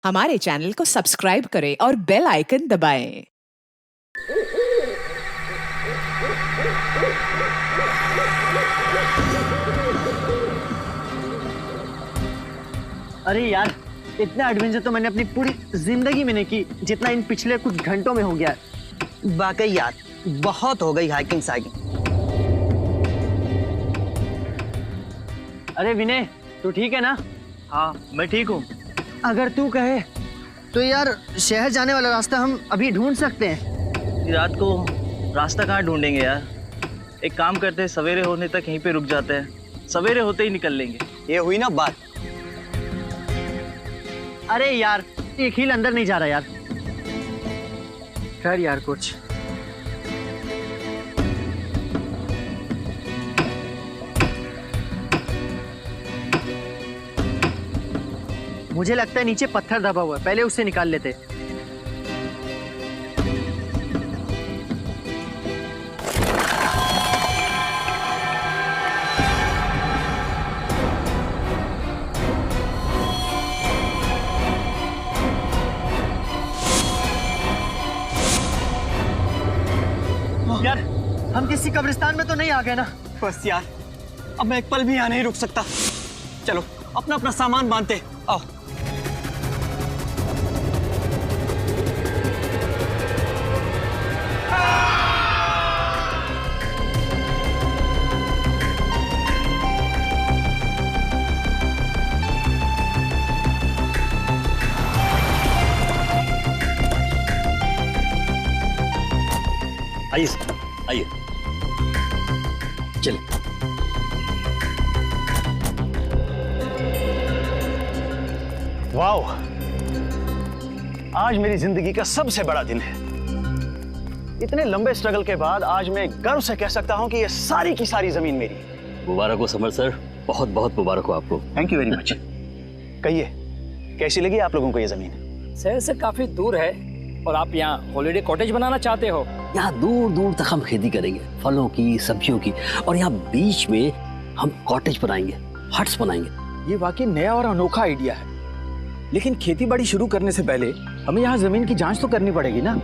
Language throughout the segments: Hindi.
हमारे चैनल को सब्सक्राइब करें और बेल आइकन दबाएं। अरे यार, इतना एडवेंचर तो मैंने अपनी पूरी जिंदगी में नहीं की जितना इन पिछले कुछ घंटों में हो गया है। वाकई यार, बहुत हो गई हाइकिंग साइकिंग। अरे विनय, तू ठीक है ना? हाँ, मैं ठीक हूँ। अगर तू कहे तो यार शहर जाने वाला रास्ता हम अभी ढूंढ सकते हैं। रात को रास्ता कहाँ ढूंढेंगे यार? एक काम करते हैं, सवेरे होने तक यहीं पे रुक जाते हैं, सवेरे होते ही निकल लेंगे। ये हुई ना बात। अरे यार, एक हील अंदर नहीं जा रहा यार। कर यार कुछ। मुझे लगता है नीचे पत्थर दबा हुआ है, पहले उससे निकाल लेते। यार, हम किसी कब्रिस्तान में तो नहीं आ गए ना? बस यार, अब मैं एक पल भी यहाँ नहीं रुक सकता। चलो अपना अपना सामान बांधते, आओ। आइए सर, आइए। चल। वाओ, आज मेरी जिंदगी का सबसे बड़ा दिन है। इतने लंबे स्ट्रगल के बाद आज मैं गर्व से कह सकता हूं कि ये सारी की सारी जमीन मेरी है। मुबारक हो समर सर, बहुत बहुत मुबारक हो आपको। Thank you very much. कहिए, कैसी लगी आप लोगों को ये जमीन? शहर से काफी दूर है और आप यहाँ हॉलिडे कॉटेज बनाना चाहते हो? यहाँ दूर दूर तक हम खेती करेंगे, फलों की, सब्जियों की, और यहाँ बीच में हम कॉटेज बनाएंगे, हट्स बनाएंगे। ये वाकई नया और अनोखा आइडिया है, लेकिन खेती बाड़ी शुरू करने से पहले हमें यहाँ जमीन की जांच तो करनी पड़ेगी ना।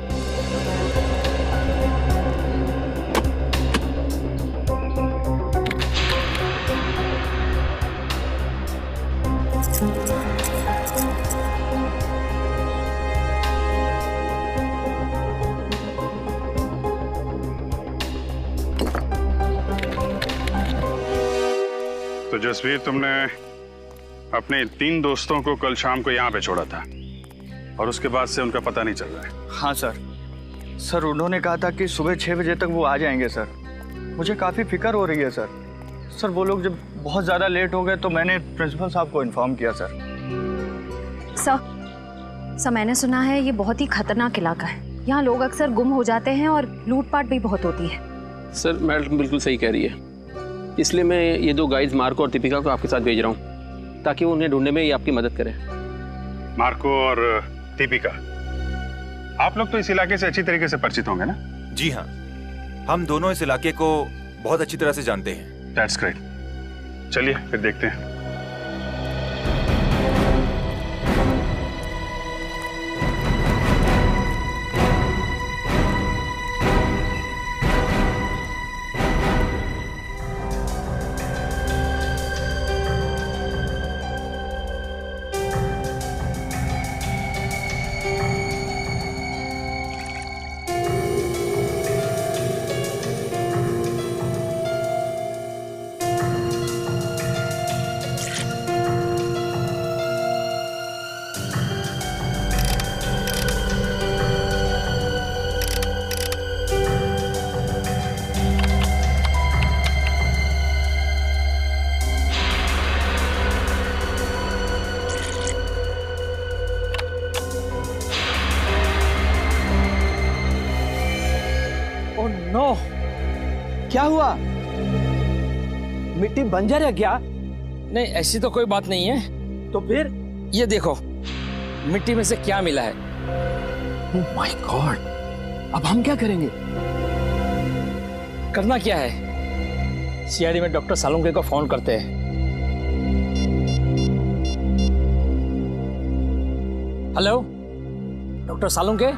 तो जसवीर, तुमने अपने 3 दोस्तों को कल शाम को यहाँ पे छोड़ा था और उसके बाद से उनका पता नहीं चल रहा है। हाँ सर, उन्होंने कहा था कि सुबह 6 बजे तक वो आ जाएंगे सर। मुझे काफ़ी फिक्र हो रही है सर। वो लोग जब बहुत ज़्यादा लेट हो गए तो मैंने प्रिंसिपल साहब को इन्फॉर्म किया सर। सर, मैंने सुना है ये बहुत ही खतरनाक इलाका है। यहाँ लोग अक्सर गुम हो जाते हैं और लूटपाट भी बहुत होती है। सर, मैडम बिल्कुल सही कह रही है, इसलिए मैं ये 2 गाइड्स मार्को और दीपिका को आपके साथ भेज रहा हूँ ताकि उन्हें ढूंढने में ये आपकी मदद करें। मार्को और दीपिका, आप लोग तो इस इलाके से अच्छी तरीके से परिचित होंगे ना? जी हाँ, हम दोनों इस इलाके को बहुत अच्छी तरह से जानते हैं। That's great. चलिए फिर देखते हैं। नो, क्या हुआ? मिट्टी बंजर है क्या? नहीं, ऐसी तो कोई बात नहीं है। तो फिर ये देखो, मिट्टी में से क्या मिला है। ओह माय गॉड, अब हम क्या करेंगे? करना क्या है, सीआईडी में डॉक्टर सालुंके को फोन करते हैं। Hello, doctor Salunke?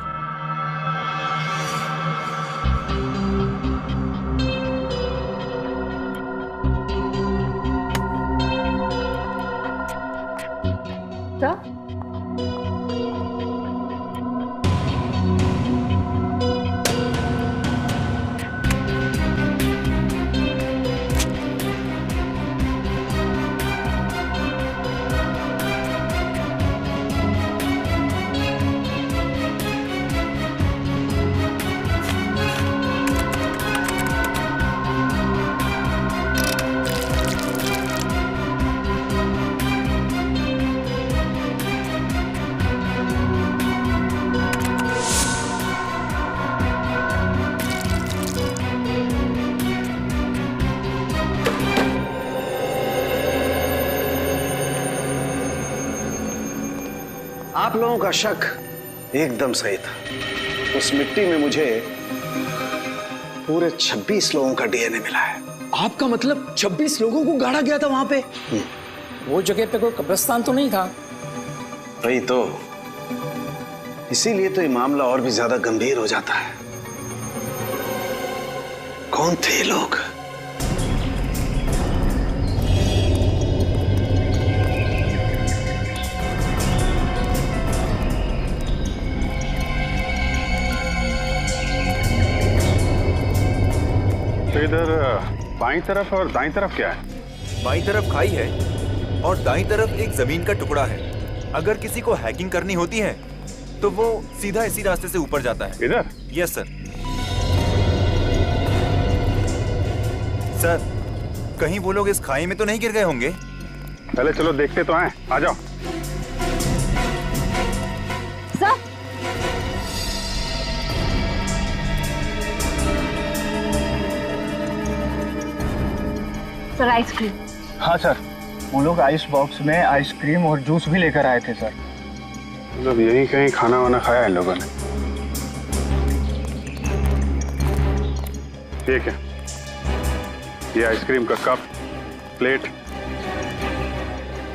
आप लोगों का शक एकदम सही था। उस मिट्टी में मुझे पूरे 26 लोगों का डीएनए मिला है। आपका मतलब 26 लोगों को गाड़ा गया था वहां पे? वो जगह पे कोई कब्रिस्तान तो नहीं था? वही तो, इसीलिए तो ये मामला और भी ज्यादा गंभीर हो जाता है। कौन थे ये लोग? इधर बाईं तरफ और दाईं तरफ क्या है? बाईं तरफ खाई है और दाईं तरफ एक जमीन का टुकड़ा है। अगर किसी को हैकिंग करनी होती है तो वो सीधा इसी रास्ते से ऊपर जाता है। इधर? Yes sir. सर, कहीं वो लोग इस खाई में तो नहीं गिर गए होंगे? पहले चलो देखते तो हैं, आ जाओ। Sir ice cream. हाँ सर, वो लोग आइस बॉक्स में आइसक्रीम और जूस भी लेकर आए थे सर। मतलब यही कहीं खाना वाना खाया इन लोगों ने। ठीक है, ये आइसक्रीम का कप, प्लेट,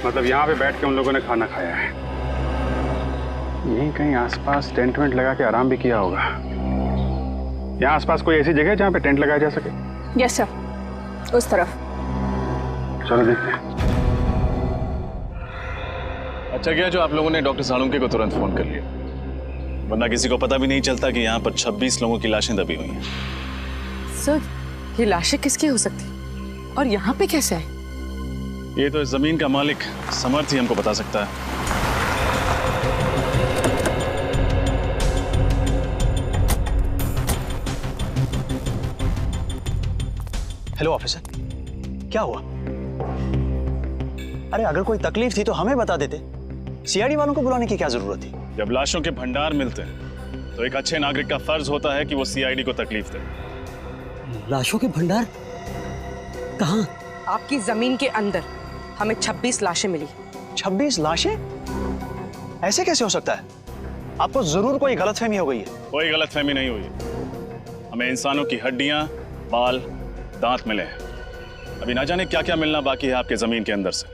मतलब यहाँ पे बैठ के उन लोगों ने खाना खाया है। यहीं कहीं आसपास टेंट वेंट लगा के आराम भी किया होगा। यहाँ आसपास कोई ऐसी जगह है जहाँ पे टेंट लगाया जा सके? यस सर, उस तरफ। चलो देखते हैं। अच्छा किया जो आप लोगों ने डॉक्टर सालुंके को तुरंत फोन कर लिया, वरना किसी को पता भी नहीं चलता कि यहाँ पर 26 लोगों की लाशें दबी हुई हैं। सर, ये लाशें किसकी हो सकती और यहाँ पे कैसे आए? ये तो इस जमीन का मालिक समर्थ ही हमको बता सकता है। हेलो ऑफिसर, क्या हुआ? अरे अगर कोई तकलीफ थी तो हमें बता देते। सीआईडी वालों को बुलाने की क्या जरूरत थी? जब लाशों के भंडार मिलते हैं तो एक अच्छे नागरिक का फर्ज होता है कि वो सीआईडी को तकलीफ दे। लाशों के भंडार कहाँ? आपकी जमीन के अंदर हमें 26 लाशें मिली। 26 लाशें? ऐसे कैसे हो सकता है? आपको जरूर कोई गलतफहमी हो गई है। कोई गलतफहमी नहीं हुई। हमें इंसानों की हड्डियां, बाल, दांत मिले हैं। अभी ना जाने क्या क्या मिलना बाकी है आपके जमीन के अंदर से।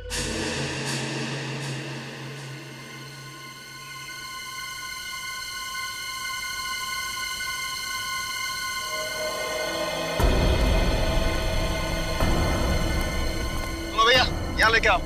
भैया यहाँ लेके आओ।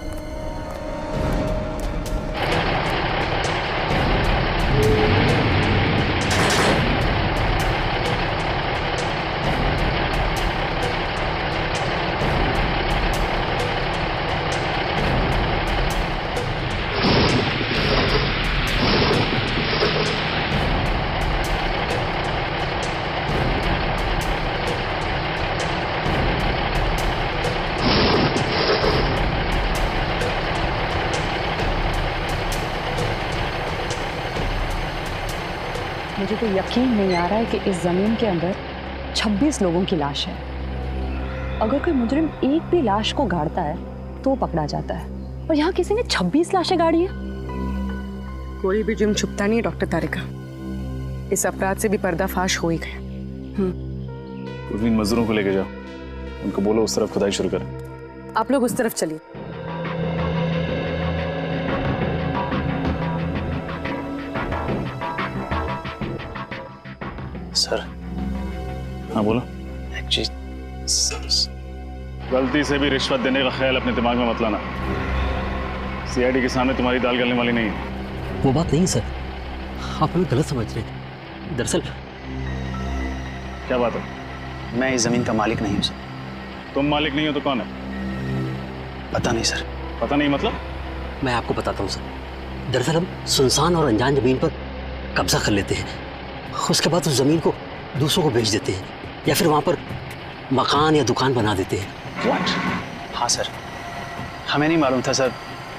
मुझे तो यकीन नहीं आ रहा है कि इस जमीन के अंदर 26 लोगों की लाश है। अगर कोई मुजरिम एक भी लाश को गाड़ता है तो पकड़ा जाता है, और यहाँ किसी ने 26 लाशें गाड़ी है। कोई भी जुर्म छुपता नहीं डॉक्टर तारिका। इस अपराध से भी पर्दाफाश हो ही गया। इन मजदूरों को लेके जाओ, उनको बोलो उस तरफ खुदाई शुरू करें। आप लोग उस तरफ चलिए। सर। हाँ बोलो। एक चीज, गलती से भी रिश्वत देने का ख्याल अपने दिमाग में मत लाना। सीआईडी के सामने तुम्हारी दाल गलने वाली नहीं है। वो बात नहीं सर, आप हमें गलत समझ रहे हैं। दरअसल क्या बात है? मैं इस जमीन का मालिक नहीं हूँ सर। तुम मालिक नहीं हो तो कौन है? पता नहीं सर। पता नहीं मतलब? मैं आपको बताता हूँ सर। दरअसल हम सुनसान और अनजान जमीन पर कब्जा कर लेते हैं, उसके बाद उस जमीन को दूसरों को बेच देते हैं या फिर वहाँ पर मकान या दुकान बना देते हैं। What? हाँ सर, हमें नहीं मालूम था सर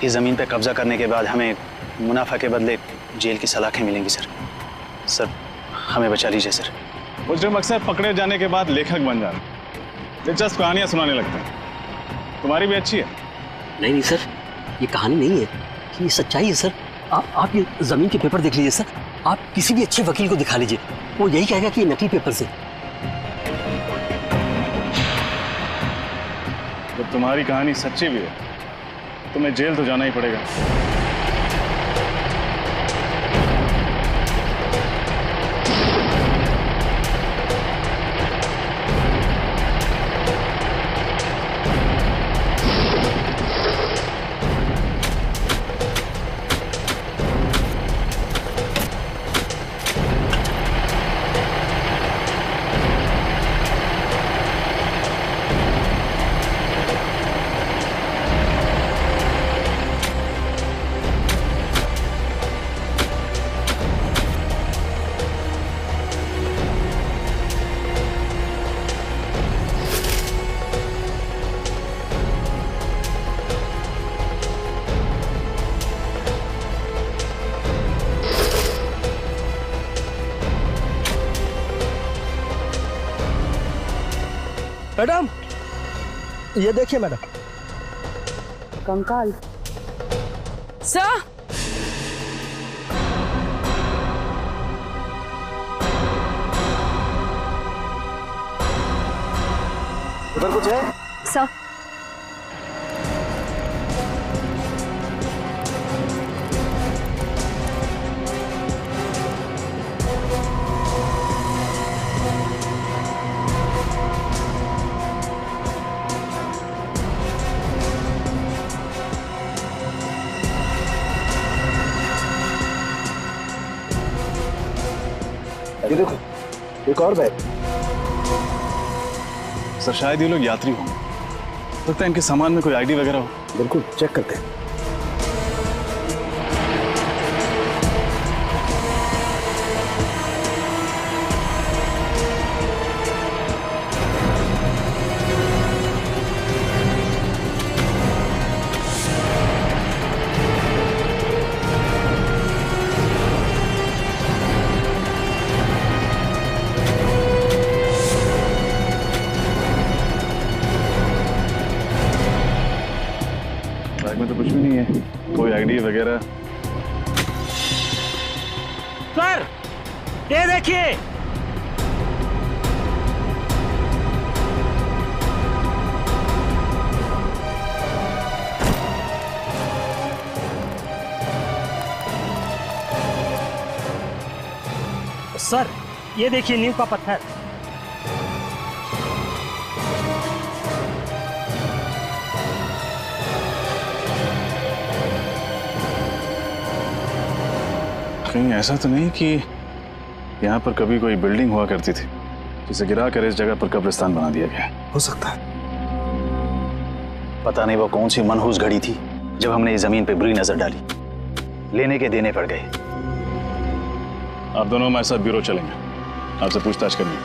इस ज़मीन पे कब्जा करने के बाद हमें मुनाफा के बदले जेल की सलाखें मिलेंगी सर। सर हमें बचा लीजिए सर। मुजरिम अक्सर पकड़े जाने के बाद लेखक बन जाते हैं, दिलचस्प कहानियाँ सुनाने लगते हैं। तुम्हारी भी अच्छी है। नहीं सर, ये कहानी नहीं है, ये सच्चाई है सर। आप ये जमीन के पेपर देख लीजिए सर। आप किसी भी अच्छे वकील को दिखा लीजिए, वो यही कहेगा कि ये नकली पेपर से। तो तुम्हारी कहानी सच्ची भी है, तुम्हें जेल तो जाना ही पड़ेगा। मैडम ये देखिए मैडम। कंकाल सर। उधर कुछ है सर? ये देखो, एक और बैग। सर शायद ये लोग यात्री होंगे, लगता है इनके सामान में कोई आईडी वगैरह हो। बिल्कुल चेक करते हैं। बैग में तो कुछ भी नहीं है, कोई आईडी वगैरह। सर ये देखिए। सर ये देखिए नींव का पत्थर। कहीं ऐसा तो नहीं कि यहाँ पर कभी कोई बिल्डिंग हुआ करती थी जिसे गिरा कर इस जगह पर कब्रिस्तान बना दिया गया? हो सकता है। पता नहीं वो कौन सी मनहूस घड़ी थी जब हमने इस जमीन पे बुरी नजर डाली, लेने के देने पड़ गए। आप दोनों हमारे साथ ब्यूरो चलेंगे, आपसे पूछताछ करनी है।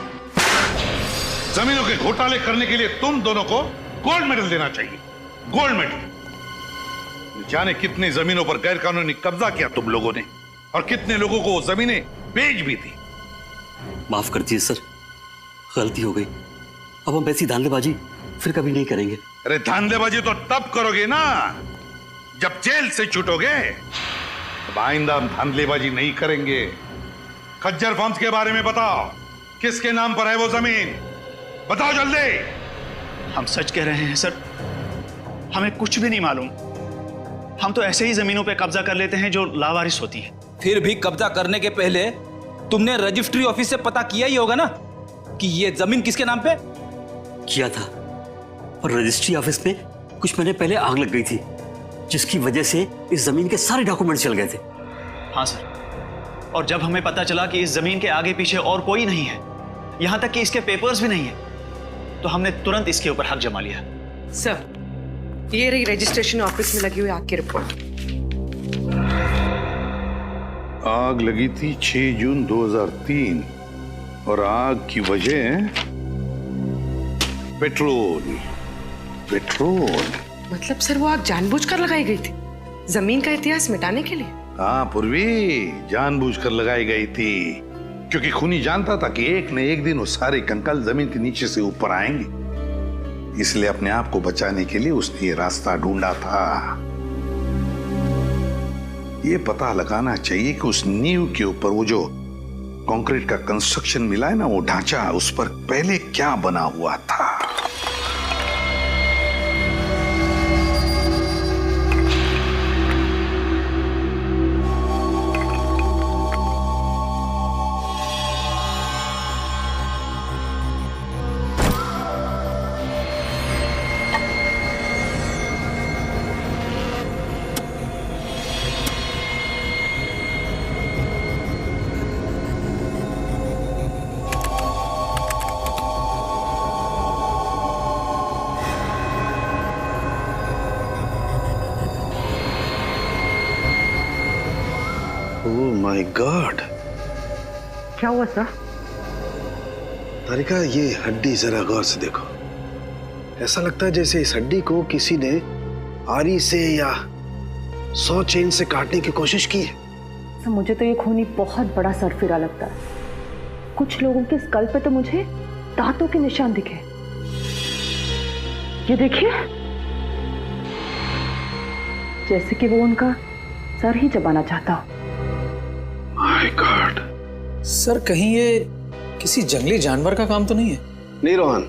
जमीनों के घोटाले करने के लिए तुम दोनों को गोल्ड मेडल देना चाहिए। Gold medal. जाने कितनी जमीनों पर गैर कानूनी कब्जा किया तुम लोगों ने और कितने लोगों को जमीनें बेच भी दी। माफ कर दीजिए सर, गलती हो गई। अब हम ऐसी धांधलेबाजी फिर कभी नहीं करेंगे। अरे धांधलेबाजी तो तब करोगे ना जब जेल से छूटोगे। अब आइंदा हम धांधलेबाजी नहीं करेंगे। खज्जर फार्म्स के बारे में बताओ, किसके नाम पर है वो जमीन? बताओ जल्दी। हम सच कह रहे हैं सर, हमें कुछ भी नहीं मालूम। हम तो ऐसे ही जमीनों पे कब्जा कर लेते हैं जो लावारिस होती है। फिर भी कब्जा करने के पहले तुमने रजिस्ट्री ऑफिस से पता किया ही होगा ना कि ये जमीन किसके नाम पे? किया था, और रजिस्ट्री ऑफिस में कुछ महीने पहले आग लग गई थी, जिसकी वजह से इस जमीन के सारे डॉक्यूमेंट चल गए थे। हाँ सर, और जब हमें पता चला कि इस जमीन के आगे पीछे और कोई नहीं है, यहां तक कि इसके पेपर्स भी नहीं है, तो हमने तुरंत इसके ऊपर हक जमा लिया। सर, ये रही रजिस्ट्रेशन ऑफिस में लगी हुई आग की रिपोर्ट। आग लगी थी 6 जून 2003 और आग की वजह पेट्रोल। मतलब सर वो आग जानबूझकर लगाई गई थी, जमीन का इतिहास मिटाने के लिए? हाँ पूर्वी, जानबूझकर लगाई गई थी, क्योंकि खूनी जानता था कि एक न एक दिन वो सारे कंकाल जमीन के नीचे से ऊपर आएंगे, इसलिए अपने आप को बचाने के लिए उसने ये रास्ता ढूंढा था। ये पता लगाना चाहिए कि उस नींव के ऊपर वो जो कंक्रीट का कंस्ट्रक्शन मिला है ना, वो ढांचा, उस पर पहले क्या बना हुआ था। ओह माय गॉड, क्या हुआ सर? तारिका, ये हड्डी जरा गौर से देखो। ऐसा लगता है जैसे इस हड्डी को किसी ने आरी से या 100 चेन से काटने की कोशिश की है। सर मुझे तो ये खूनी बहुत बड़ा सरफिरा लगता है। कुछ लोगों के स्कल पे तो मुझे दांतों के निशान दिखे। ये देखिए, जैसे कि वो उनका सर ही चबाना चाहता हो। My God. सर कहीं ये किसी जंगली जानवर का काम तो नहीं है? नहीं रोहन,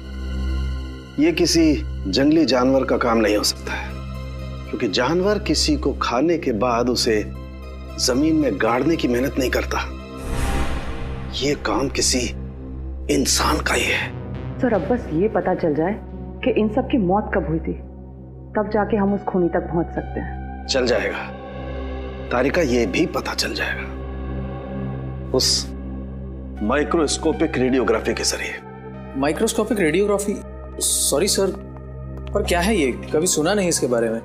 ये किसी जंगली जानवर का काम नहीं हो सकता है, क्योंकि जानवर किसी को खाने के बाद उसे जमीन में गाड़ने की मेहनत नहीं करता। ये काम किसी इंसान का ही है। सर अब बस ये पता चल जाए कि इन सब की मौत कब हुई थी, तब जाके हम उस खूनी तक पहुंच सकते हैं। चल जाएगा तारिका, ये भी पता चल जाएगा उस माइक्रोस्कोपिक रेडियोग्राफी के जरिए। Microscopic radiography? सॉरी सर, पर क्या है ये? कभी सुना नहीं इसके बारे में।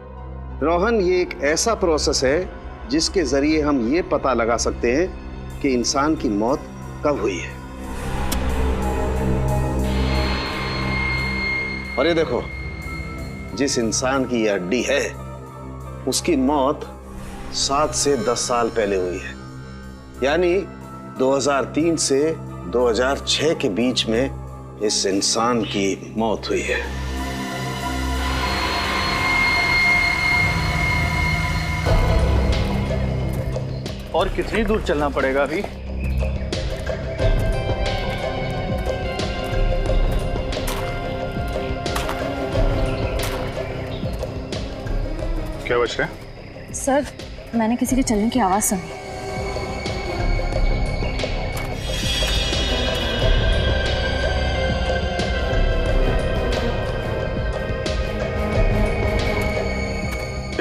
रोहन, ये एक ऐसा प्रोसेस है जिसके जरिए हम ये पता लगा सकते हैं कि इंसान की मौत कब हुई है। और ये देखो, जिस इंसान की ये हड्डी है उसकी मौत 7 से 10 साल पहले हुई है, यानी 2003 से 2006 के बीच में इस इंसान की मौत हुई है। और कितनी दूर चलना पड़ेगा अभी? क्या बच रहा है? सर मैंने किसी के चलने की आवाज सुनी।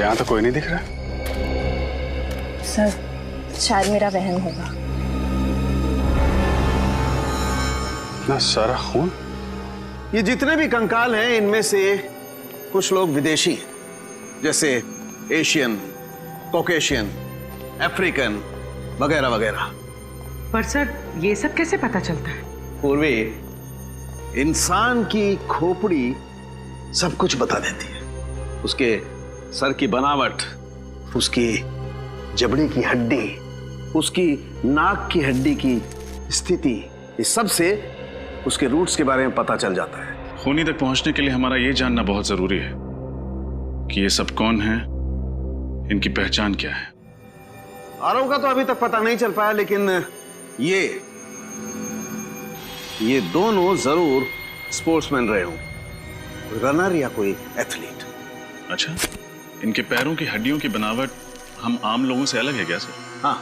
यहाँ तो कोई नहीं दिख रहा। सर शायद मेरा बहन होगा। ना सारा खून। ये जितने भी कंकाल हैं इनमें से कुछ लोग विदेशी हैं, जैसे एशियन, कॉकेशियन, अफ्रीकन वगैरह वगैरह। पर सर ये सब कैसे पता चलता है? पूर्वी, इंसान की खोपड़ी सब कुछ बता देती है। उसके सर की बनावट, उसकी जबड़ी की हड्डी, उसकी नाक की हड्डी की स्थिति, इस सब से उसके रूट्स के बारे में पता चल जाता है। खूनी तक पहुंचने के लिए हमारा ये जानना बहुत जरूरी है कि ये सब कौन है, इनकी पहचान क्या है। आरव का तो अभी तक पता नहीं चल पाया, लेकिन ये दोनों जरूर स्पोर्ट्समैन रहे हों, रनर या कोई एथलीट। अच्छा, इनके पैरों की हड्डियों की बनावट हम आम लोगों से अलग है क्या सर? हाँ,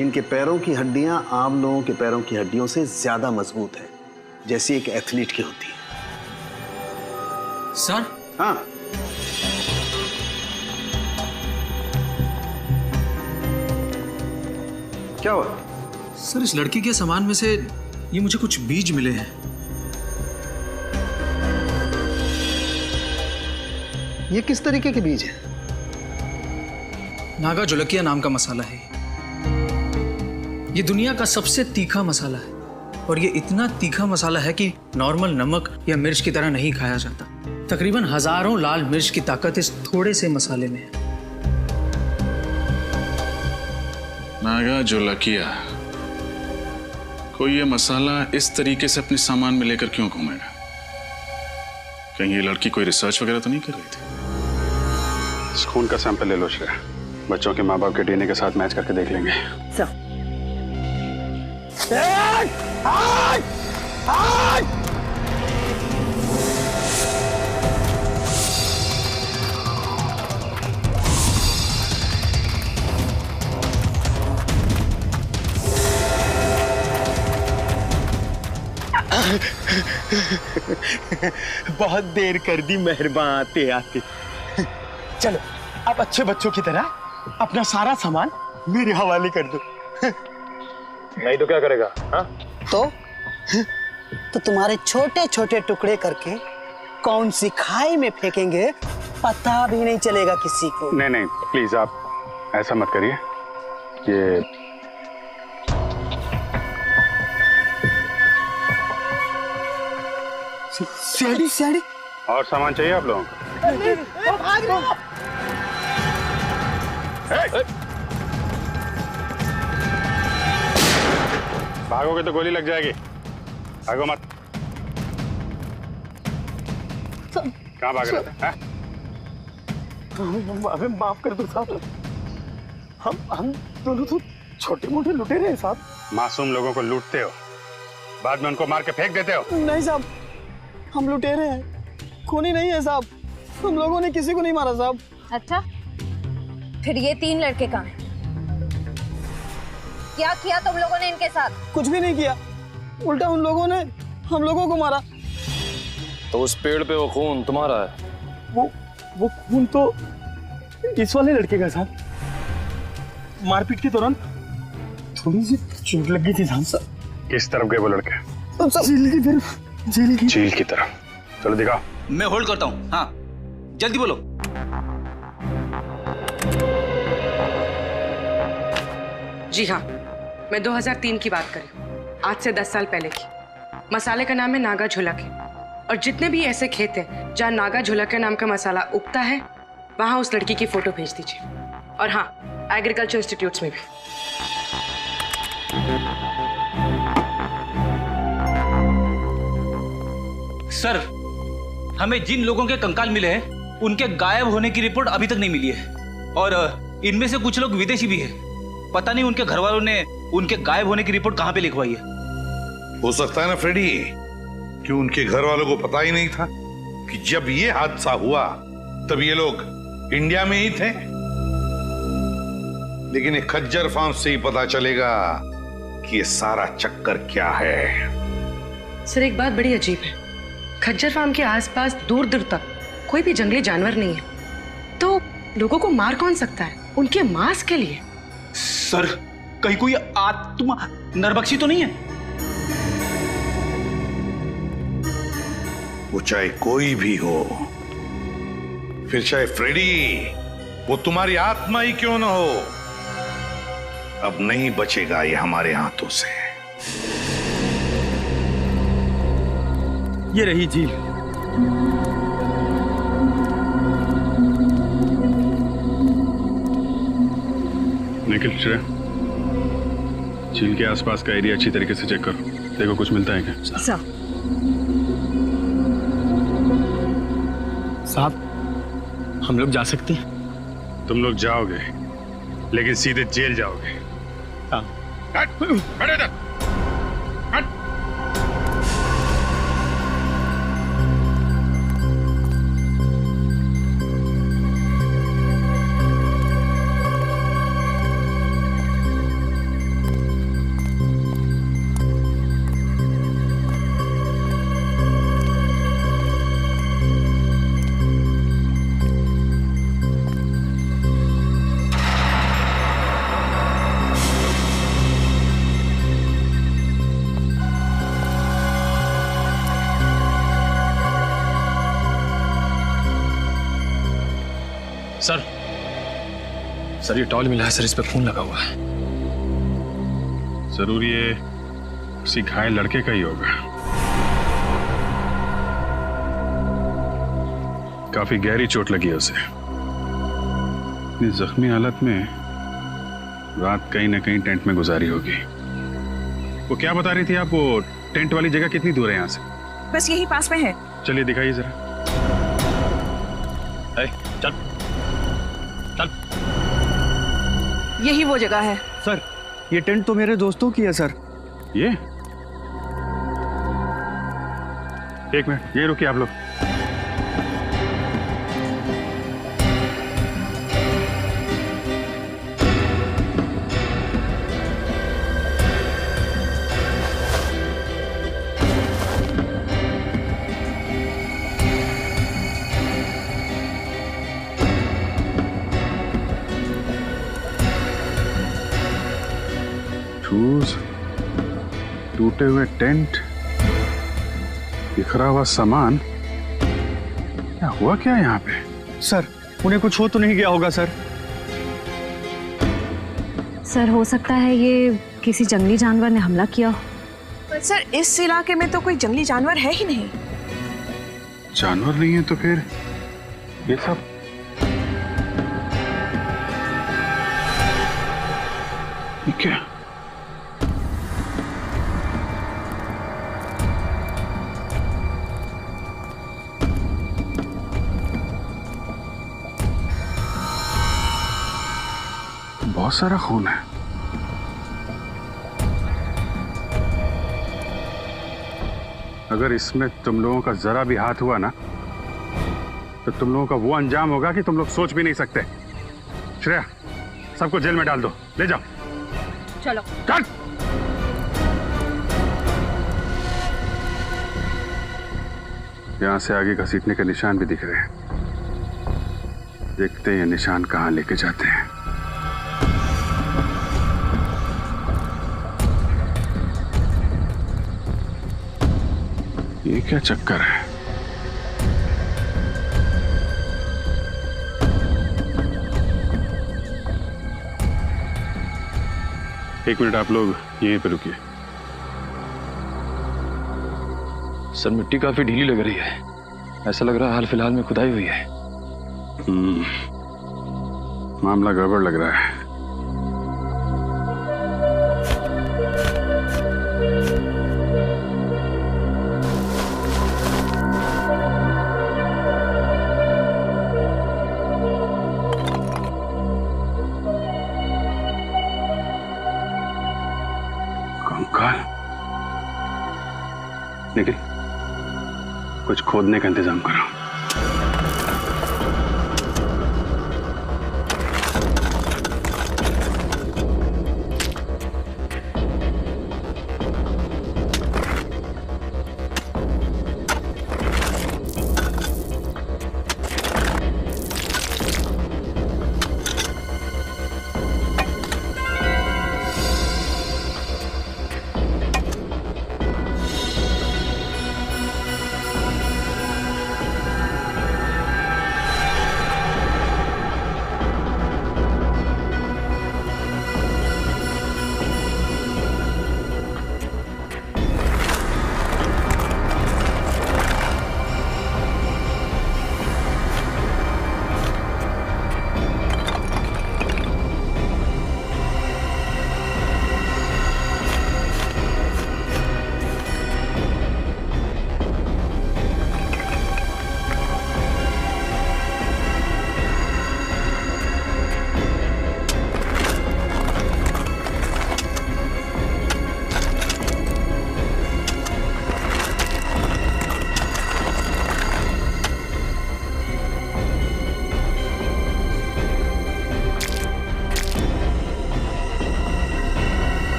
इनके पैरों की हड्डियां आम लोगों के पैरों की हड्डियों से ज्यादा मजबूत है, जैसी एक एथलीट की होती है। सर? हाँ। क्या हुआ? सर, इस लड़की के सामान में से ये मुझे कुछ बीज मिले हैं। ये किस तरीके के बीज हैं? नागा जोलकिया नाम का मसाला है। ये दुनिया का सबसे तीखा मसाला है और ये इतना तीखा मसाला है कि नॉर्मल नमक या मिर्च की तरह नहीं खाया जाता। तकरीबन हजारों लाल मिर्च की ताकत इस थोड़े से मसाले में है। नागा जोलकिया, कोई ये मसाला इस तरीके से अपने सामान में लेकर क्यों घूमेगा? कहीं ये लड़की कोई रिसर्च वगैरह तो नहीं कर रही थी? खून का सैंपल ले लो श्रेया, बच्चों के माँ बाप के डीएनए के साथ मैच करके देख लेंगे। बहुत देर कर दी मेहरबान आते आते। चलो अब अच्छे बच्चों की तरह अपना सारा सामान मेरे हवाले कर दो। नहीं तो क्या करेगा? हाँ? तो तुम्हारे छोटे छोटे टुकड़े करके कौन सी खाई में फेंकेंगे पता भी नहीं चलेगा किसी को। नहीं नहीं प्लीज आप ऐसा मत करिए। ये सीढ़ी और सामान चाहिए आप लोगों को? भागोगे तो गोली लग जाएगी। भागो मत। कहाँ भाग रहे थे? हमें माफ कर दो साहब। हम दोनों तो छोटे मोटे लुटेरे हैं साहब। मासूम लोगों को लूटते हो, बाद में उनको मार के फेंक देते हो। नहीं साहब, हम लुटेरे हैं, खूनी नहीं है साहब। हम लोगों ने किसी को नहीं मारा साहब। अच्छा, फिर ये 3 लड़के कहाँ हैं? क्या किया तुम लोगों ने इनके साथ? कुछ भी नहीं किया, उल्टा उन लोगों ने हम लोगों को मारा। तो उस पेड़ पे वो खून तुम्हारा है? वो खून तो इस वाले लड़के का साहब। मारपीट के दौरान थोड़ी सी चोट लग गई थी साहब। किस तरफ गए वो लड़के? जेल की तरफ। चलो दिखाओ। मैं होल्ड करता हूँ। हाँ जल्दी बोलो। जी हाँ, मैं 2003 की बात कर रही हूँ, आज से 10 साल पहले की। मसाले का नाम है नागा झोलकिया, और जितने भी ऐसे खेत हैं जहाँ नागा झोलकिया नाम का मसाला उगता है, वहाँ उस लड़की की फोटो भेज दीजिए। और हाँ, एग्रीकल्चर इंस्टीट्यूट्स में भी। सर, हमें जिन लोगों के कंकाल मिले हैं उनके गायब होने की रिपोर्ट अभी तक नहीं मिली है, और इनमें से कुछ लोग विदेशी भी हैं। पता नहीं उनके घर वालों ने उनके गायब होने की रिपोर्ट कहां पे लिखवाई है। हो सकता है ना फ्रेडी कि उनके घर वालों को पता ही नहीं था कि जब ये हादसा हुआ तब ये लोग इंडिया में ही थे। लेकिन एक खज्जर फार्म से ही पता चलेगा कि ये सारा चक्कर क्या है। सर, एक बात बड़ी अजीब है, खज्जर फार्म के आसपास दूर दूर तक कोई भी जंगली जानवर नहीं है, तो लोगों को मार कौन सकता है? उनके मांस के लिए। सर, कहीं कोई आत्मा नरबक्षी तो नहीं है? वो चाहे कोई भी हो, फिर चाहे फ्रेडी, वो तुम्हारी आत्मा ही क्यों ना हो, अब नहीं बचेगा ये हमारे हाथों से। ये रही झील। निखिल, श्रेया, झील के आसपास का एरिया अच्छी तरीके से चेक करो, देखो कुछ मिलता है क्या। साहब, हम लोग जा सकते हैं? तुम लोग जाओगे, लेकिन सीधे जेल जाओगे। हाँ। सर ये टॉल मिला है सर, इस पे खून लगा हुआ है। जरूर ये किसी घायल लड़के का ही होगा। काफी गहरी चोट लगी है उसे। इतनी जख्मी हालत में रात कहीं ना कहीं टेंट में गुजारी होगी। वो क्या बता रही थी आप, वो टेंट वाली जगह कितनी दूर है यहाँ से? बस यही पास में है। चलिए दिखाइए जरा। चल चल। यही वो जगह है। सर ये टेंट तो मेरे दोस्तों की है सर। ये एक मिनट, ये रुकिए आप लोग। शूज, टूटे हुए टेंट, बिखरा हुआ सामान, क्या हुआ क्या यहाँ पे? सर उन्हें कुछ हो तो नहीं गया होगा सर? सर हो सकता है ये किसी जंगली जानवर ने हमला किया हो। पर सर इस इलाके में तो कोई जंगली जानवर है ही नहीं। जानवर नहीं है तो फिर ये सब? ये क्या? बहुत सारा खून है। अगर इसमें तुम लोगों का जरा भी हाथ हुआ ना तो तुम लोगों का वो अंजाम होगा कि तुम लोग सोच भी नहीं सकते। श्रेया, सबको जेल में डाल दो, ले जाओ। चलो चल। यहां से आगे घसीटने के निशान भी दिख रहे हैं। देखते हैं ये निशान कहां लेके जाते हैं। ये क्या चक्कर है? एक मिनट आप लोग यहीं पे रुकिए। सर मिट्टी काफी ढीली लग रही है, ऐसा लग रहा है हाल फिलहाल में खुदाई हुई है। मामला गड़बड़ लग रहा है। कंकाल निखिल, कुछ खोदने का इंतजाम करो।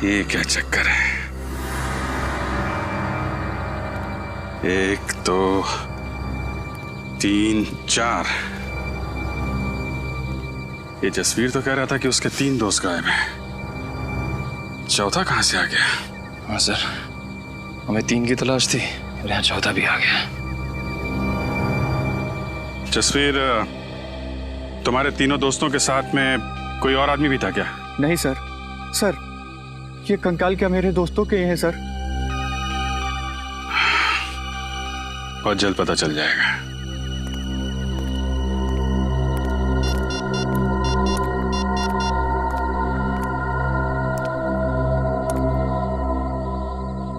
ये क्या चक्कर है? एक दो तीन चार। ये जसवीर तो कह रहा था कि उसके 3 दोस्त गायब हैं। चौथा कहाँ से आ गया? हाँ सर, हमें 3 की तलाश थी और यहाँ चौथा भी आ गया। जसवीर, तुम्हारे तीनों दोस्तों के साथ में कोई और आदमी भी था क्या? नहीं सर। सर, ये कंकाल क्या मेरे दोस्तों के हैं सर? बहुत जल्द पता चल जाएगा।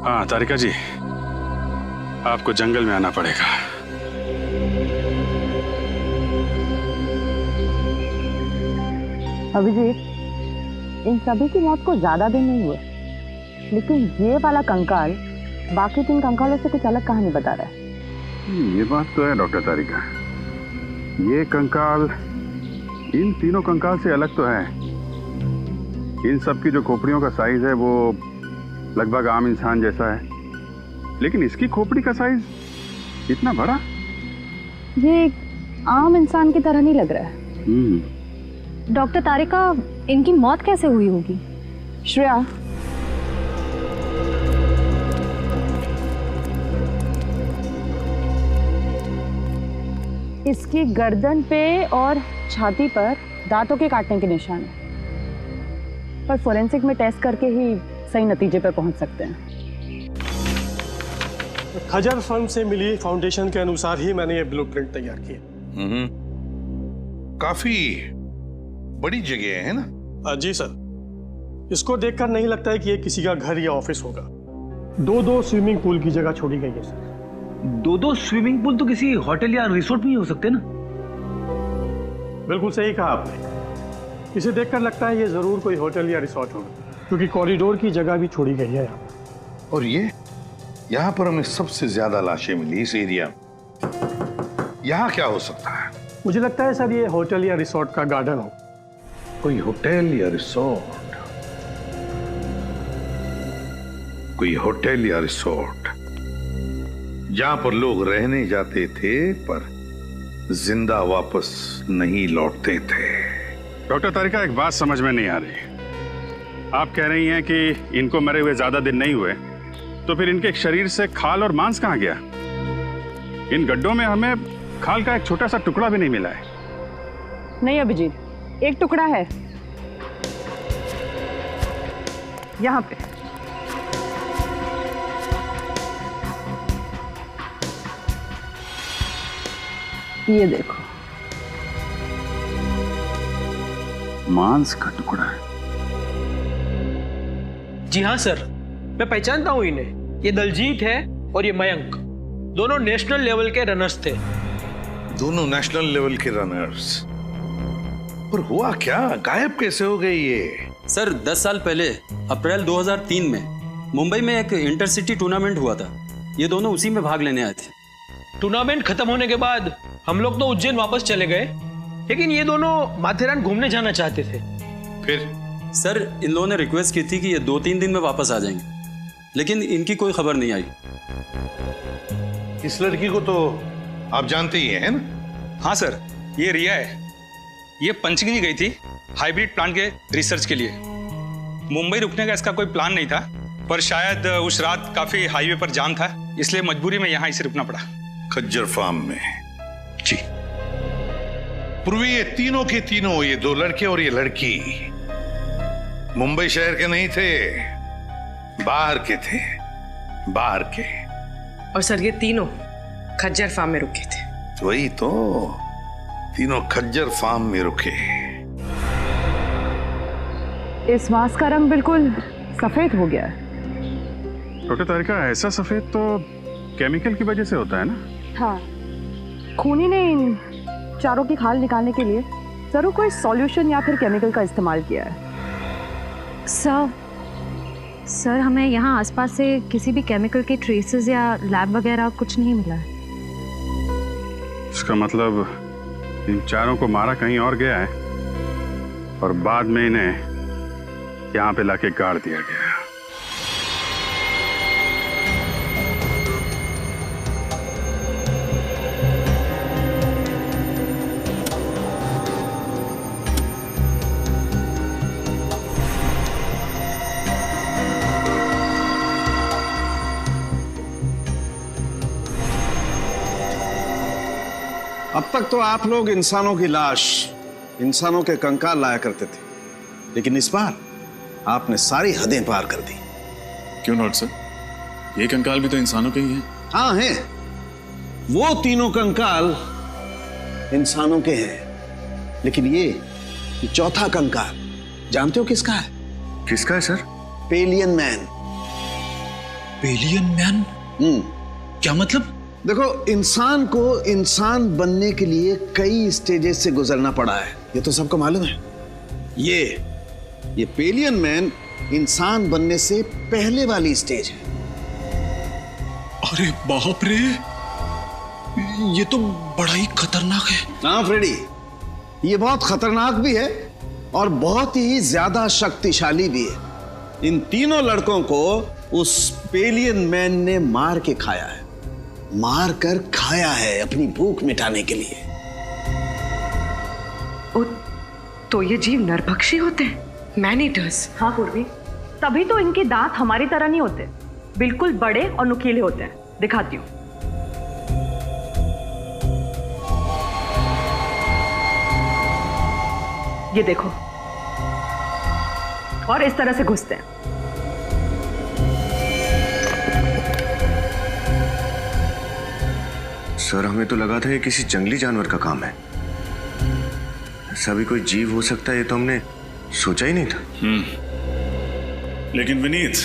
हाँ तारिका जी, आपको जंगल में आना पड़ेगा। अभिजीत, इन सभी की मौत को ज्यादा दिन नहीं हुए, लेकिन ये वाला कंकाल बाकी 3 कंकालों से कुछ अलग कहानी बता रहा है। ये बात तो है डॉक्टर तारिका, ये कंकाल इन तीनों कंकाल से अलग तो है। इन सब की जो खोपड़ियों का साइज है वो लगभग आम इंसान जैसा है, लेकिन इसकी खोपड़ी का साइज इतना बड़ा। ये एक आम इंसान की तरह नहीं लग रहा है। डॉक्टर तारिका, इनकी मौत कैसे हुई होगी? श्रेया, इसकी गर्दन पे और छाती पर दांतों के काटने के निशान है, पर फोरेंसिक में टेस्ट करके ही सही नतीजे पर पहुंच सकते हैं। खजर फर्म से मिली फाउंडेशन के अनुसार ही मैंने ये ब्लूप्रिंट तैयार किया। काफी बड़ी जगह है ना? जी सर, इसको देखकर नहीं लगता है कि ये किसी का घर या ऑफिस होगा। 2-2 स्विमिंग पूल की जगह छोड़ी गई है सर। 2-2 स्विमिंग पूल तो किसी होटल या रिसोर्ट में ही हो सकते ना? बिल्कुल सही कहा आपने। इसे देखकर लगता है ये जरूर कोई होटल या रिसोर्ट होगा, क्योंकि कॉरिडोर की जगह भी छोड़ी गई है यहाँ। और ये यहाँ पर हमें सबसे ज्यादा लाशें मिली इस एरिया में। यहाँ क्या हो सकता है? मुझे लगता है सर ये होटल या रिसोर्ट का गार्डन हो। कोई होटल या रिसोर्ट, कोई होटल या रिसोर्ट जहां पर लोग रहने जाते थे पर जिंदा वापस नहीं लौटते थे। डॉक्टर तारिका, एक बात समझ में नहीं आ रही। आप कह रही हैं कि इनको मरे हुए ज्यादा दिन नहीं हुए, तो फिर इनके शरीर से खाल और मांस कहाँ गया? इन गड्ढों में हमें खाल का एक छोटा सा टुकड़ा भी नहीं मिला है। नहीं अभिजीत, एक टुकड़ा है यहाँ पे। ये देखो, मांस का टुकड़ा है। जी हाँ सर, मैं पहचानता हूँ इन्हें। ये दलजीत है और ये मयंक, दोनों नेशनल लेवल के रनर्स थे। दोनों नेशनल लेवल के रनर्स? पर हुआ क्या, गायब कैसे हो गए ये? सर 10 साल पहले अप्रैल 2003 में मुंबई में एक इंटरसिटी टूर्नामेंट हुआ था। ये दोनों उसी में भाग लेने आए थे। टूर्नामेंट खत्म होने के बाद हम लोग तो उज्जैन वापस चले गए, लेकिन ये दोनों माथेरान घूमने जाना चाहते थे। फिर? सर इन लोगों ने रिक्वेस्ट की थी कि ये 2-3 दिन में वापस आ जाएंगे, लेकिन इनकी कोई खबर नहीं आई। इस लड़की को तो आप जानते ही हैं ना? हाँ सर, ये रिया है। ये पंचगिनी गई थी हाइब्रिड प्लांट के रिसर्च के लिए। मुंबई रुकने का इसका कोई प्लान नहीं था, पर शायद उस रात काफी हाईवे पर जाम था, इसलिए मजबूरी में यहाँ इसे रुकना पड़ा। खज्जर फार्म में? जी। पूर्वी ये तीनों के तीनों, ये 2 लड़के और ये लड़की मुंबई शहर के नहीं थे, बाहर के थे, बाहर के। और सर ये तीनों खज्जर फार्म में रुके थे। वही तो, तीनों खज्जर फार्म में रुके। इस मांस का रंग बिल्कुल सफेद हो गया है। डॉक्टर तारिका, ऐसा सफेद तो केमिकल की वजह से होता है ना? हाँ, खूनी ने इन चारों की खाल निकालने के लिए जरूर कोई सॉल्यूशन या फिर केमिकल का इस्तेमाल किया है। सर हमें यहाँ आसपास से किसी भी केमिकल के ट्रेसेस या लैब वगैरह कुछ नहीं मिला है। इसका मतलब इन चारों को मारा कहीं और गया है और बाद में इन्हें यहाँ पे लाके गाड़ दिया गया। अब तक तो आप लोग इंसानों की लाश, इंसानों के कंकाल लाया करते थे, लेकिन इस बार आपने सारी हदें पार कर दी। क्यों नॉट सर? ये कंकाल भी तो इंसानों के ही हैं। हाँ हैं। वो तीनों कंकाल इंसानों के हैं, लेकिन ये चौथा कंकाल जानते हो किसका है? किसका है sir? Pavilion man. Pavilion man? क्या मतलब? देखो, इंसान को इंसान बनने के लिए कई स्टेजेस से गुजरना पड़ा है, ये तो सबको मालूम है। ये पेलियन मैन इंसान बनने से पहले वाली स्टेज है। अरे बाप रे, ये तो बड़ा ही खतरनाक है। हाँ फ्रेडी, ये बहुत खतरनाक भी है और बहुत ही ज्यादा शक्तिशाली भी है। इन तीनों लड़कों को उस पेलियन मैन ने मार के खाया है, मार कर खाया है अपनी भूख मिटाने के लिए। तो ये जीव नरभक्षी होते हैं, मैन ईटर्स। हाँ पूर्वी, तभी तो इनके दांत हमारी तरह नहीं होते, बिल्कुल बड़े और नुकीले होते हैं। दिखाती हूँ। ये देखो, और इस तरह से घुसते हैं। सर, हमें तो लगा था ये किसी जंगली जानवर का काम है। ऐसा भी कोई जीव हो सकता है, ये तो हमने सोचा ही नहीं था। लेकिन विनीत,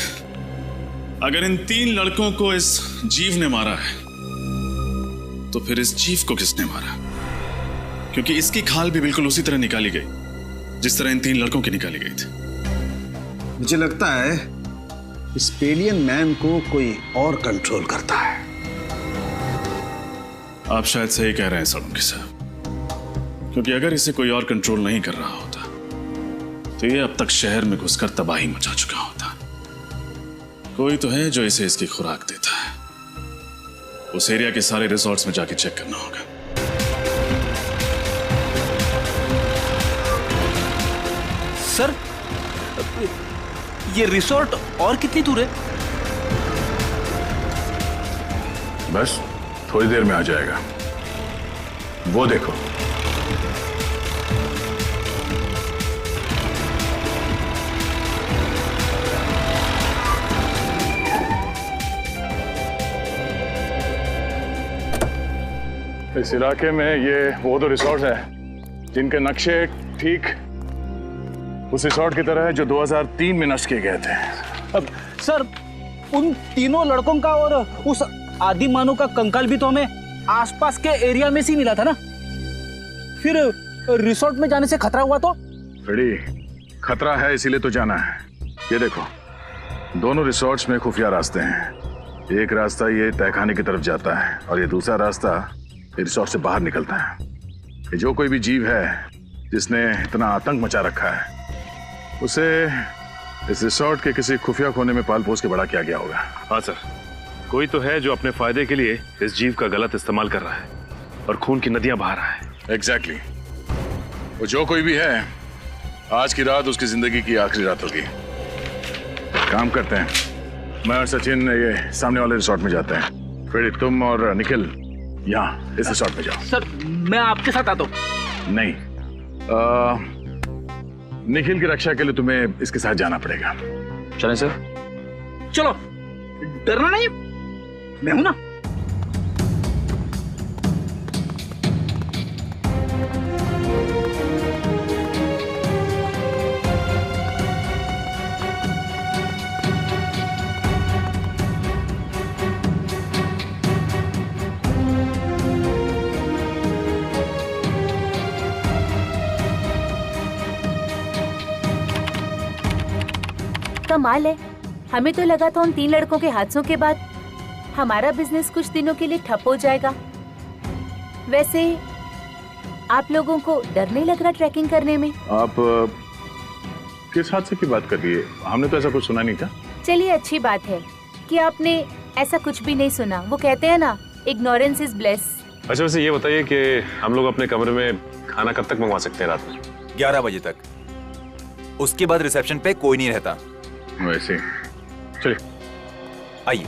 अगर इन 3 लड़कों को इस जीव ने मारा है, तो फिर इस जीव को किसने मारा? क्योंकि इसकी खाल भी बिल्कुल उसी तरह निकाली गई जिस तरह इन 3 लड़कों की निकाली गई थी। मुझे लगता है इस पेलियन मैन को कोई और कंट्रोल करता है। आप शायद सही कह रहे हैं सोलंकी साहब, क्योंकि अगर इसे कोई और कंट्रोल नहीं कर रहा होता तो ये अब तक शहर में घुसकर तबाही मचा चुका होता। कोई तो है जो इसे इसकी खुराक देता है। उस एरिया के सारे रिसोर्ट्स में जाके चेक करना होगा। सर, ये रिसोर्ट और कितनी दूर है? बस थोड़ी देर में आ जाएगा, वो देखो। इस इलाके में ये वो दो रिसोर्ट हैं जिनके नक्शे ठीक उस रिसोर्ट की तरह है जो 2003 में नष्ट किए गए थे। अब सर, उन तीनों लड़कों का और उस आदि मानव का कंकाल भी तो हमें आसपास के एरिया में से मिला था ना। फिर रिसोर्ट में जाने से खतरा हुआ तो? बड़ी खतरा है, इसीलिए तो जाना है। ये देखो, दोनों रिसोर्ट्स में खुफिया रास्ते हैं। एक रास्ता ये तहखाने की तरफ जाता है और ये दूसरा रास्ता रिसोर्ट से बाहर निकलता है। ये जो कोई भी जीव है जिसने इतना आतंक मचा रखा है, उसे इस रिसोर्ट के किसी खुफिया कोने में पाल पोस के बड़ा किया गया होगा। हाँ सर, कोई तो है जो अपने फायदे के लिए इस जीव का गलत इस्तेमाल कर रहा है और खून की नदियां बहा रहा है। एग्जैक्टली। वो जो कोई भी है, आज की रात उसकी जिंदगी की आखिरी रात होगी। काम करते हैं, मैं और सचिन ये सामने वाले रिसोर्ट में जाते हैं। फिर तुम और निखिल यहाँ इस रिसोर्ट में जाओ। सर, मैं आपके साथ आता हूँ। नहीं, निखिल की रक्षा के लिए तुम्हें इसके साथ जाना पड़ेगा। चलें सर? चलो, डरना नहीं, मैं हूं ना। कमाल है, हमें तो लगा था उन 3 लड़कों के हादसों के बाद हमारा बिजनेस कुछ दिनों के लिए ठप हो जाएगा। वैसे आप लोगों को डर नहीं लग रहा ट्रैकिंग करने में? आप किस हादसे की बात कर रही है? हमने तो ऐसा कुछ सुना नहीं था। चलिए, अच्छी बात है कि आपने ऐसा कुछ भी नहीं सुना। वो कहते हैं ना, इग्नोरेंस इज ब्लेस। अच्छा, वैसे ये बताइए कि हम लोग अपने कमरे में खाना कब तक मंगवा सकते हैं? रात में 11 बजे तक। उसके बाद रिसेप्शन पे कोई नहीं रहता। वैसे चलिए, आइए।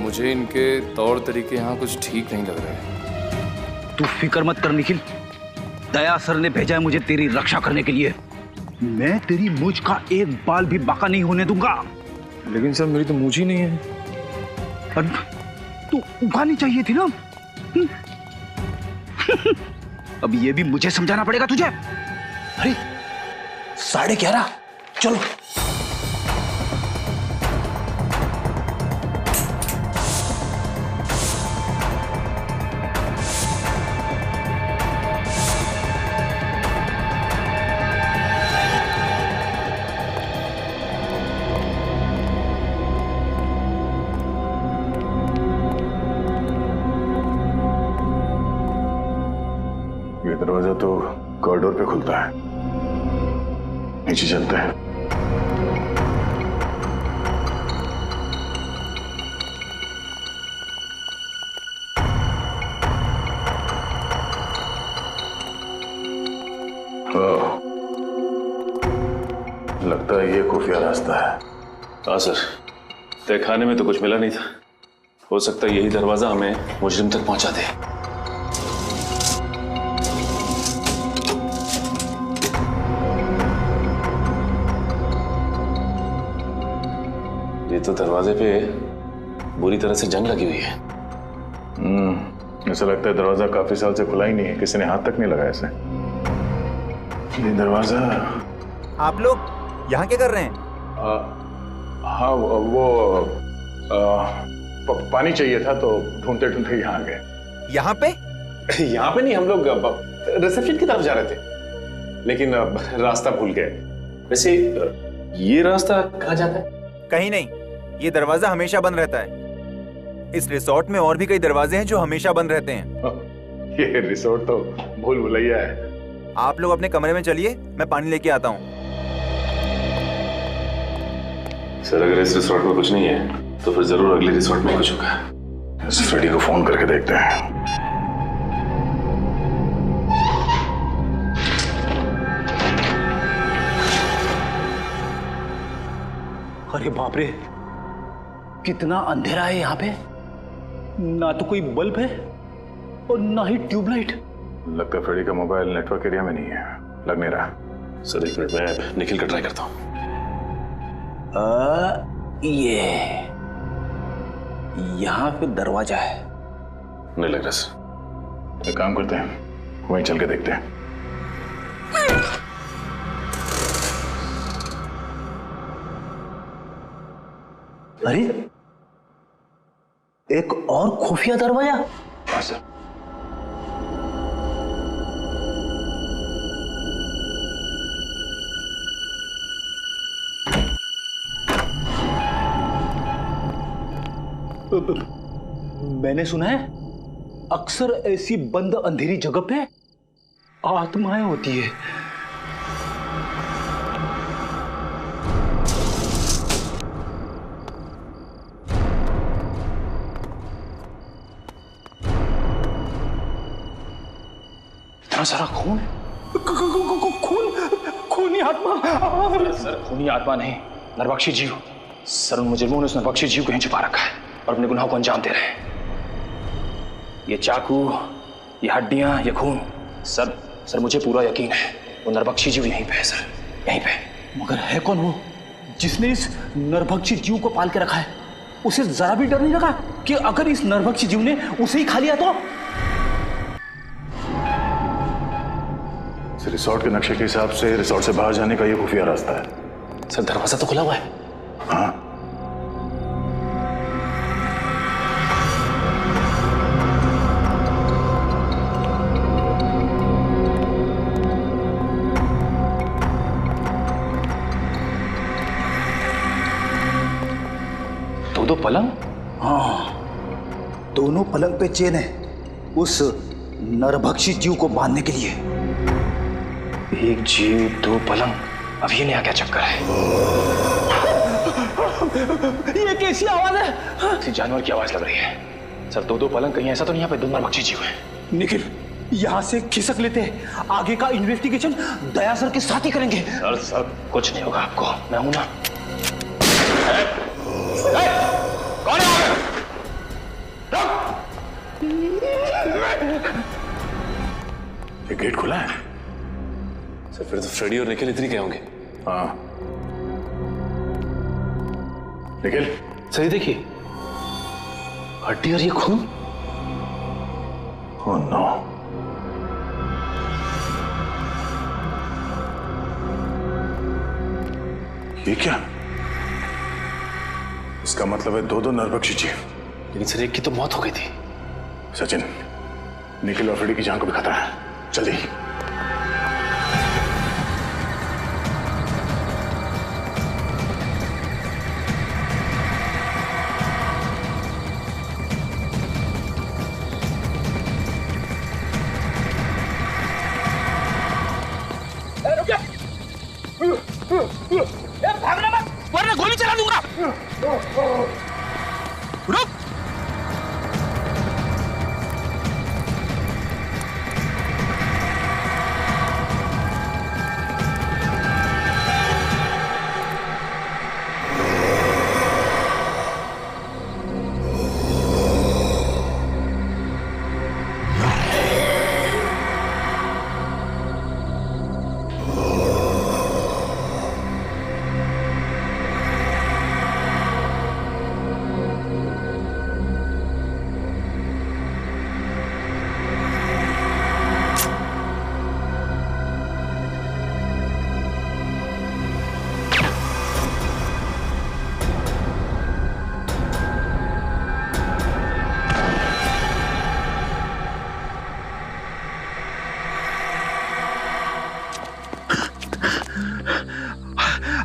मुझे इनके तौर तरीके यहाँ कुछ ठीक नहीं लग रहे। तू फिक्र मत कर निखिल, दया सर ने भेजा है मुझे तेरी रक्षा करने के लिए। मैं तेरी मूंछ का एक बाल भी बाका नहीं होने दूंगा। लेकिन सर मेरी तो मूंछ ही नहीं है। तू उगानी चाहिए थी ना। अब ये भी मुझे समझाना पड़ेगा तुझे। अरे 11:30, चलो। दरवाजा तो कॉरिडोर पे खुलता है, नीचे चलते हैं। लगता है ये खुफिया रास्ता है। हाँ सर, तहखाने में तो कुछ मिला नहीं था। हो सकता है यही दरवाजा हमें मुजरिम तक पहुंचा दे। ये तो दरवाजे पे बुरी तरह से जंग लगी हुई है। ऐसा लगता है दरवाजा काफी साल से खुला ही नहीं है, किसी ने हाथ तक नहीं लगाया इसे। ये दरवाजा। आप लोग यहाँ क्या कर रहे हैं? हाँ वो पानी चाहिए था तो ढूंढते ढूंढते यहाँ आ गए। यहाँ पे? यहाँ पे नहीं, हम लोग रिसेप्शन की तरफ जा रहे थे, लेकिन रास्ता भूल गए। वैसे ये रास्ता कहाँ जाता है? कहीं नहीं, ये दरवाजा हमेशा बंद रहता है। इस रिसोर्ट में और भी कई दरवाजे हैं जो हमेशा बंद रहते हैं। ये रिसोर्ट तो भूल भुलैया है। आप लोग अपने कमरे में चलिए, मैं पानी लेके आता हूँ। सर अगर इस रिसोर्ट में कुछ नहीं है तो फिर जरूर अगले रिसोर्ट में कुछ होगा। फ्रेडी को फोन करके देखते हैं। अरे बाप रे, कितना अंधेरा है यहाँ पे। ना तो कोई बल्ब है और ना ही ट्यूबलाइट। लगता है फ्रेडी का मोबाइल नेटवर्क एरिया में नहीं है, लग नहीं रहा। सर 1 मिनट में निखिल का ट्राई करता हूँ। ये यहाँ पे दरवाजा है। नहीं लग रहा सर। एक काम करते हैं, वहीं चल के देखते हैं। अरे एक और खुफिया दरवाजा। हाँ सर। मैंने सुना है अक्सर ऐसी बंद अंधेरी जगह पे आत्माएं होती है। इतना सारा खून, खूनी आत्मा। सर खूनी आत्मा नहीं, नरबख्शी जीव। सर उन मुजरिमों ने उस नरबख्शी जीव को यहीं छुपा रखा है और अपने गुनाहों को अंजाम दे रहे हैं। ये चाकू, ये हड्डियां, ये खून। सर मुझे पूरा यकीन है वो नरबख्शी जीव यहीं पे है सर, यहीं पे। मगर है कौन वो जिसने इस नरभक्षी जीव को पाल के रखा है? उसे जरा भी डर नहीं लगा कि अगर इस नरभक्षी जीव ने उसे ही खा लिया तो? रिसोर्ट के नक्शे के हिसाब से रिसोर्ट से बाहर जाने का ये खुफिया रास्ता है। सर दरवाजा तो खुला हुआ है। हाँ दो पलंग? हाँ, दोनों पलंग पे चेन है उस नरभक्षी जीव को बांधने के लिए। एक जीव 2 पलंग, अब ये नया क्या चक्कर है? ये कैसी आवाज है? किसी जानवर की आवाज लग रही है। सर 2 पलंग, कहीं ऐसा तो नहीं यहाँ पे 2 नरभक्षी जीव है? निखिल यहाँ से खिसक लेते हैं, आगे का इन्वेस्टिगेशन दया सर के साथ ही करेंगे। सर कुछ नहीं होगा आपको, मैं हूं ना। कौन है? ये गेट खुला है। सर फिर तो फ्रेडी और निखिल इधर ही गए होंगे। हाँ निखिल, सही देखिए, हड्डी और ये खून। Oh no. ये क्या? इसका मतलब है दो नरभक्षी जीव। लेकिन सर एक की तो मौत हो गई थी। सचिन, निखिल और फ्रेडी की जान को भी खतरा है, जल्दी। भागना मत वरना गोली चला दूंगा। रुक।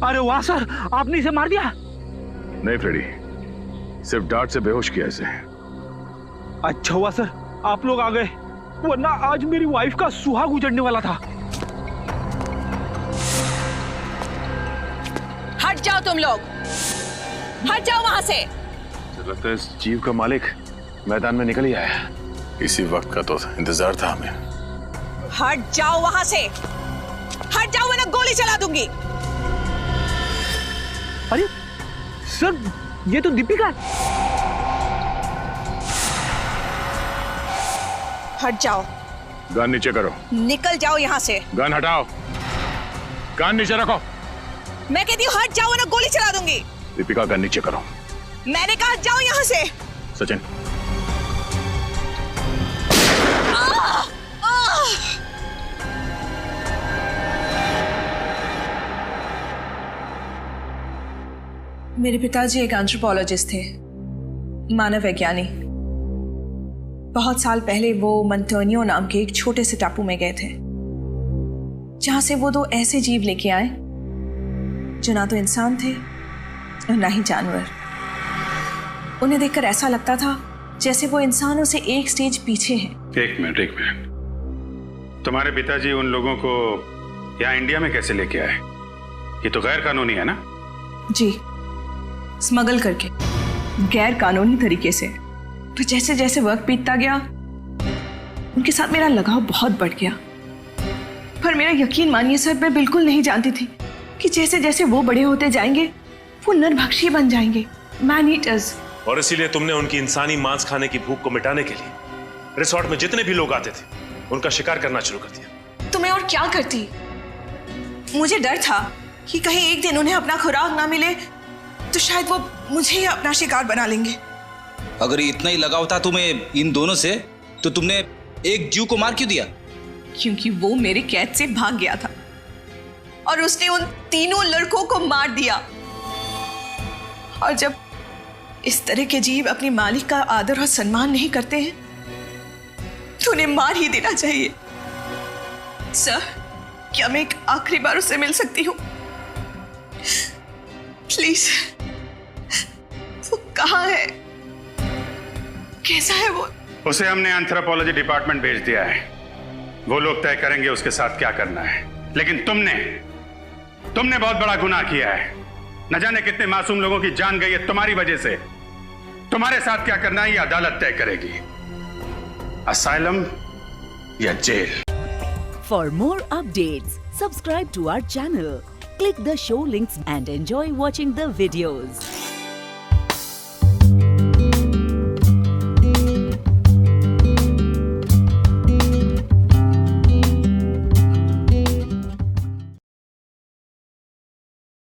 अरे वाह सर, आपने इसे मार दिया। नहीं फ्रेडी, सिर्फ डांट से बेहोश किया इसे। अच्छा हुआ सर आप लोग आ गए, वरना आज मेरी वाइफ का सुहाग उजड़ने वाला था। हट जाओ तुम लोग, हट जाओ वहां से। लगता है इस जीव का मालिक मैदान में निकल ही आया। इसी वक्त का तो इंतजार था हमें। हट जाओ वहां से, हट जाओ वरना गोली चला दूंगी। अरे सर ये तो दीपिका है। हट जाओ। गन नीचे करो। निकल जाओ यहाँ से। गन हटाओ, गन नीचे रखो। मैं कहती हूँ हट जाओ वरना गोली चला दूंगी। दीपिका गन नीचे करो। मैंने कहा हट जाओ यहाँ से। सचिन। मेरे पिताजी एक एंथ्रोपोलॉजिस्ट थे, मानव वैज्ञानी। बहुत साल पहले वो मंटोनियो नाम के एक छोटे से टापू में गए थे, जहां से वो दो ऐसे जीव लेके आए जो ना तो इंसान थे और ना ही जानवर। उन्हें देखकर ऐसा लगता था जैसे वो इंसानों से एक स्टेज पीछे हैं। एक मिनट, तुम्हारे पिताजी उन लोगों को यहाँ इंडिया में कैसे लेके आए? ये तो गैर कानूनी है ना? जी, स्मगल करके, गैर कानूनी तरीके से। तो जैसे जैसे वक्त बीतता गया उनके साथ मेरा लगाव बहुत बढ़ गया। पर मेरा यकीन मानिए सर, मैं बिल्कुल नहीं जानती थी कि जैसे जैसे वो बड़े होते जाएंगे वो नरभक्षी बन जाएंगे, मैन ईटर्स। और इसीलिए तुमने उनकी इंसानी मांस खाने की भूख को मिटाने के लिए रिसोर्ट में जितने भी लोग आते थे उनका शिकार करना शुरू कर दिया। तो मैं और क्या करती? मुझे डर था कि कहीं एक दिन उन्हें अपना खुराक ना मिले तो शायद वो मुझे ही अपना शिकार बना लेंगे। अगर इतना ही लगाव था तुम्हें इन दोनों से, तो तुमने एक जीव को मार क्यों दिया? क्योंकि वो मेरे कैद से भाग गया था और उसने उन तीनों लड़कों को मार दिया। और जब इस तरह के जीव अपने मालिक का आदर और सम्मान नहीं करते हैं तो उन्हें मार ही देना चाहिए। सर, क्या मैं एक आखिरी बार उससे मिल सकती हूँ? प्लीज। वो कहाँ है? कैसा है वो? उसे हमने एंथ्रोपोलॉजी डिपार्टमेंट भेज दिया है। वो लोग तय करेंगे उसके साथ क्या करना है। लेकिन तुमने बहुत बड़ा गुनाह किया है। न जाने कितने मासूम लोगों की जान गई है तुम्हारी वजह से। तुम्हारे साथ क्या करना है ये अदालत तय करेगी, असाइलम या jail. For more updates, subscribe to our channel, click the show links and enjoy watching the videos.